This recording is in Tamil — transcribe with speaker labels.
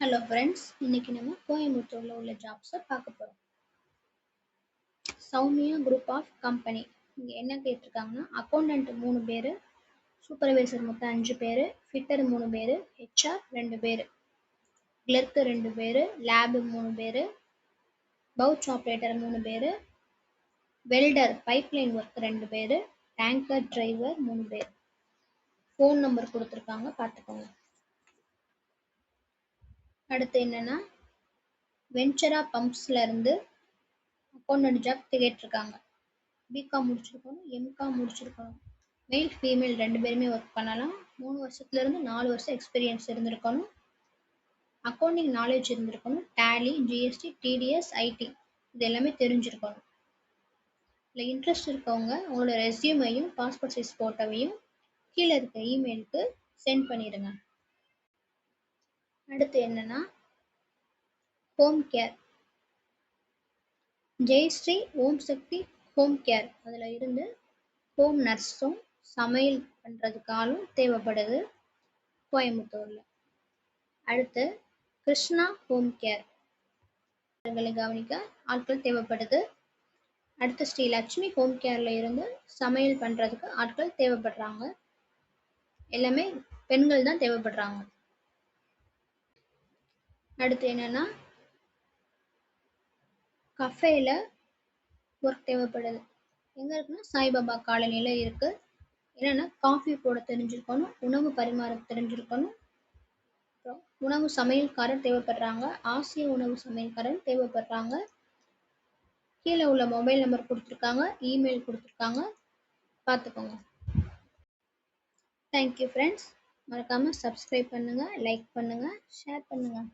Speaker 1: ஹலோ ஃப்ரெண்ட்ஸ், இன்னைக்கு நம்ம கோயம்புத்தூர்ல உள்ள ஜாப்ஸை பார்க்க போறோம். Soumya group of company. இங்க என்ன கேட்டிருக்காங்கன்னா, அக்கௌண்டன்ட் 3 பேர், சூப்பர்வைசர் மொத்தம் 5 பேர், ஃபிட்டர் 3 பேர், ஹெச்ஆர் 2 பேர், கிளர்க் 2 பேர், லேப் 3 பேர், பவுச் ஆப்ரேட்டர் 3 பேர், வெல்டர் பைப்லைன் ஒர்க் 2 பேர், டேங்கர் டிரைவர் 3 பேர். ஃபோன் நம்பர் கொடுத்துருக்காங்க, பார்த்துக்கோங்க. அடுத்து என்னன்னா, வெஞ்சரா பம்ப்ஸ்ல இருந்து அக்கௌண்டன்ட் ஜாப் கேட்டிருக்காங்க. பிகாம் முடிச்சிருக்கணும், எம்காம் முடிச்சிருக்கணும். மெயில் ஃபீமேல் 2 பேருமே ஒர்க் பண்ணலாம். 3 வருஷத்துலேருந்து 4 வருஷம் எக்ஸ்பீரியன்ஸ் இருந்திருக்கணும். அக்கௌண்டிங் நாலேஜ் இருந்திருக்கணும். டேலி, ஜிஎஸ்டி, டிடிஎஸ், ஐடி இது எல்லாமே தெரிஞ்சிருக்கணும். இல்லை இன்ட்ரெஸ்ட் இருக்கவங்க உங்களோட ரெஸ்யூமையும் பாஸ்போர்ட் சைஸ் ஃபோட்டோவையும் கீழே இருக்க இமெயிலுக்கு சென்ட் பண்ணிடுங்க. அடுத்து என்னன்னா, ஹோம் கேர். ஜெயஸ்ரீ ஓம் சக்தி ஹோம் கேர் அதில் இருந்து ஹோம் நர்ஸும் சமையல் பண்ணுறதுக்கு ஆளும் தேவைப்படுது கோயம்புத்தூரில். அடுத்து கிருஷ்ணா ஹோம் கேர் கவனிக்க ஆட்கள் தேவைப்படுது. அடுத்து ஸ்ரீ லட்சுமி ஹோம் கேர்ல இருந்து சமையல் பண்ணுறதுக்கு ஆட்கள் தேவைப்படுறாங்க. எல்லாமே பெண்கள் தான் தேவைப்படுறாங்க. அடுத்து என்னன்னா, கஃபேல ஒர்க் தேவைப்படுது. எங்கே இருக்குன்னா, சாய்பாபா காலனியில் இருக்கு. என்னன்னா, காஃபி போட தெரிஞ்சிருக்கணும், உணவு பரிமாற தெரிஞ்சிருக்கணும், அப்புறம் உணவு சமையல்காரர் தேவைப்படுறாங்க, ஆசிய உணவு சமையல்காரர் தேவைப்படுறாங்க. கீழே உள்ள மொபைல் நம்பர் கொடுத்துருக்காங்க, இமெயில் கொடுத்துருக்காங்க, பார்த்துக்கோங்க. Thank you friends. மறக்காமல் சப்ஸ்கிரைப் பண்ணுங்கள், லைக் பண்ணுங்கள், ஷேர் பண்ணுங்கள்.